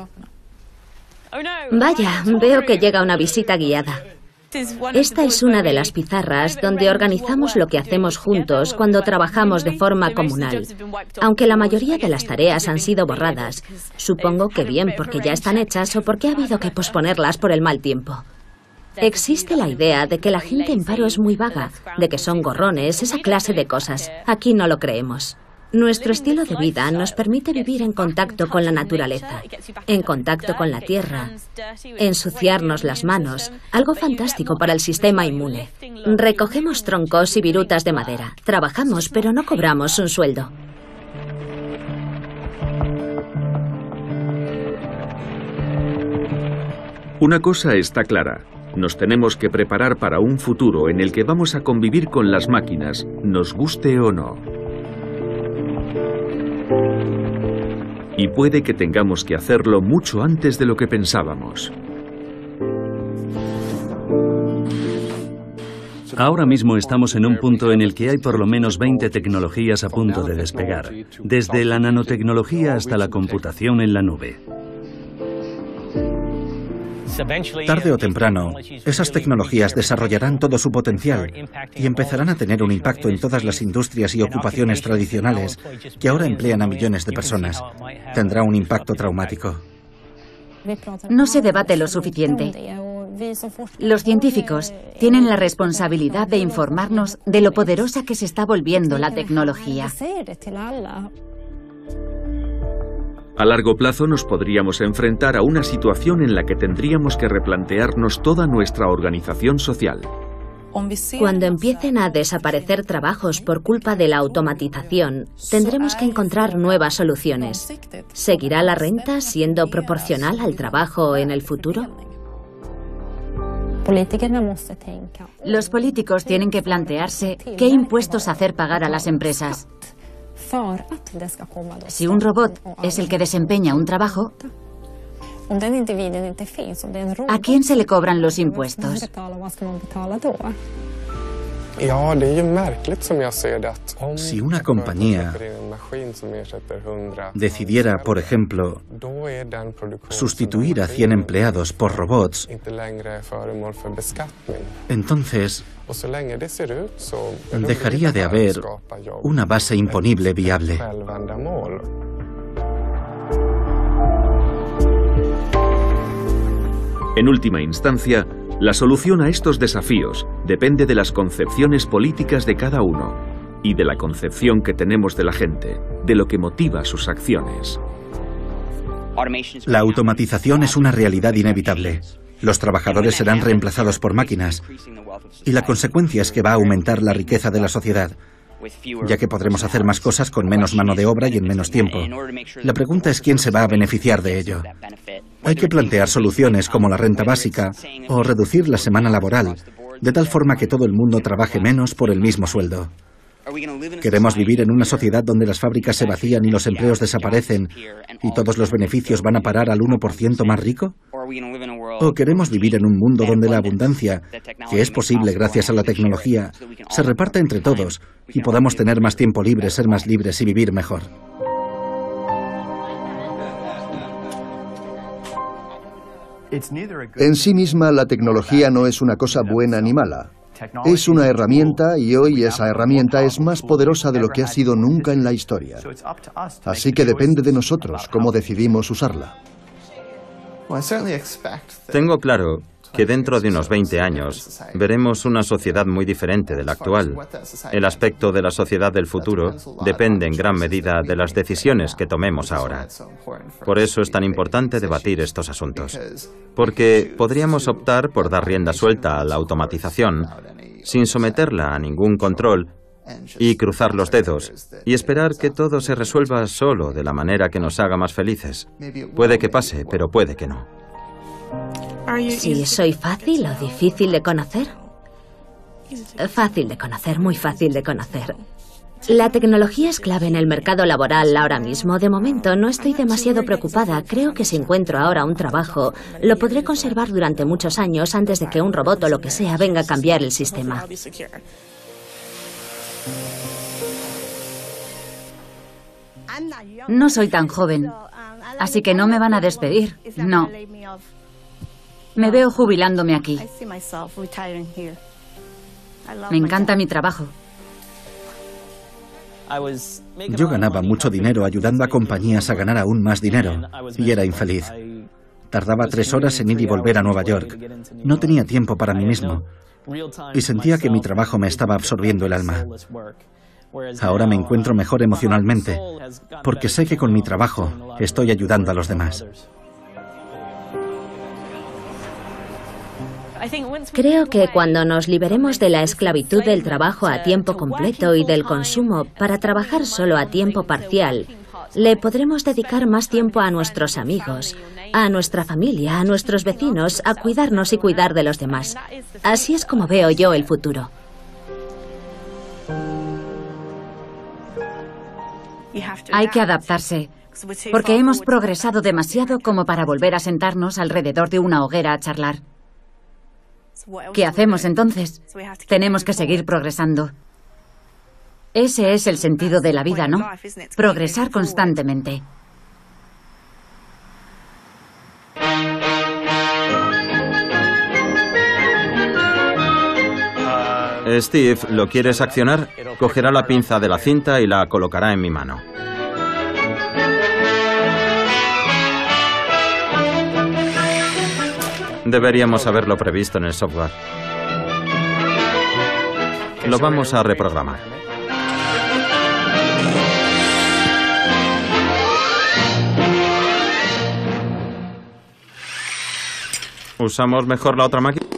Vaya, veo que llega una visita guiada. Esta es una de las pizarras donde organizamos lo que hacemos juntos cuando trabajamos de forma comunal. Aunque la mayoría de las tareas han sido borradas, supongo que bien porque ya están hechas o porque ha habido que posponerlas por el mal tiempo. Existe la idea de que la gente en paro es muy vaga, de que son gorrones, esa clase de cosas. Aquí no lo creemos. Nuestro estilo de vida nos permite vivir en contacto con la naturaleza, en contacto con la tierra, ensuciarnos las manos, algo fantástico para el sistema inmune. Recogemos troncos y virutas de madera, trabajamos pero no cobramos un sueldo. Una cosa está clara. Nos tenemos que preparar para un futuro en el que vamos a convivir con las máquinas, nos guste o no. Y puede que tengamos que hacerlo mucho antes de lo que pensábamos. Ahora mismo estamos en un punto en el que hay por lo menos 20 tecnologías a punto de despegar, desde la nanotecnología hasta la computación en la nube. Tarde o temprano, esas tecnologías desarrollarán todo su potencial y empezarán a tener un impacto en todas las industrias y ocupaciones tradicionales que ahora emplean a millones de personas. Tendrá un impacto traumático. No se debate lo suficiente. Los científicos tienen la responsabilidad de informarnos de lo poderosa que se está volviendo la tecnología. A largo plazo nos podríamos enfrentar a una situación en la que tendríamos que replantearnos toda nuestra organización social. Cuando empiecen a desaparecer trabajos por culpa de la automatización, tendremos que encontrar nuevas soluciones. ¿Seguirá la renta siendo proporcional al trabajo en el futuro? Los políticos tienen que plantearse qué impuestos hacer pagar a las empresas. Si un robot es el que desempeña un trabajo, ¿A quién se le cobran los impuestos? Si una compañía decidiera, por ejemplo, sustituir a 100 empleados por robots, entonces dejaría de haber una base imponible viable. En última instancia, la solución a estos desafíos depende de las concepciones políticas de cada uno y de la concepción que tenemos de la gente, de lo que motiva sus acciones. La automatización es una realidad inevitable. Los trabajadores serán reemplazados por máquinas y la consecuencia es que va a aumentar la riqueza de la sociedad, ya que podremos hacer más cosas con menos mano de obra y en menos tiempo. La pregunta es quién se va a beneficiar de ello. Hay que plantear soluciones como la renta básica o reducir la semana laboral, de tal forma que todo el mundo trabaje menos por el mismo sueldo. ¿Queremos vivir en una sociedad donde las fábricas se vacían y los empleos desaparecen y todos los beneficios van a parar al 1% más rico? ¿O queremos vivir en un mundo donde la abundancia, que es posible gracias a la tecnología, se reparta entre todos y podamos tener más tiempo libre, ser más libres y vivir mejor? En sí misma, la tecnología no es una cosa buena ni mala. Es una herramienta y hoy esa herramienta es más poderosa de lo que ha sido nunca en la historia. Así que depende de nosotros cómo decidimos usarla. Tengo claro que dentro de unos 20 años veremos una sociedad muy diferente de la actual. El aspecto de la sociedad del futuro depende en gran medida de las decisiones que tomemos ahora. Por eso es tan importante debatir estos asuntos. Porque podríamos optar por dar rienda suelta a la automatización sin someterla a ningún control y cruzar los dedos y esperar que todo se resuelva solo de la manera que nos haga más felices. Puede que pase, pero puede que no. ¿Si soy fácil o difícil de conocer? Fácil de conocer, muy fácil de conocer. La tecnología es clave en el mercado laboral ahora mismo. De momento no estoy demasiado preocupada. Creo que si encuentro ahora un trabajo, lo podré conservar durante muchos años antes de que un robot o lo que sea venga a cambiar el sistema. No soy tan joven, así que no me van a despedir. No. Me veo jubilándome aquí. Me encanta mi trabajo. Yo ganaba mucho dinero ayudando a compañías a ganar aún más dinero y era infeliz. Tardaba 3 horas en ir y volver a Nueva York. No tenía tiempo para mí mismo y sentía que mi trabajo me estaba absorbiendo el alma. Ahora me encuentro mejor emocionalmente porque sé que con mi trabajo estoy ayudando a los demás. Creo que cuando nos liberemos de la esclavitud del trabajo a tiempo completo y del consumo para trabajar solo a tiempo parcial, le podremos dedicar más tiempo a nuestros amigos, a nuestra familia, a nuestros vecinos, a cuidarnos y cuidar de los demás. Así es como veo yo el futuro. Hay que adaptarse, porque hemos progresado demasiado como para volver a sentarnos alrededor de una hoguera a charlar. ¿Qué hacemos entonces? Tenemos que seguir progresando. Ese es el sentido de la vida, ¿no? Progresar constantemente. Steve, ¿lo quieres accionar? Cogerá la pinza de la cinta y la colocará en mi mano. Deberíamos haberlo previsto en el software. Lo vamos a reprogramar. ¿Usamos mejor la otra máquina?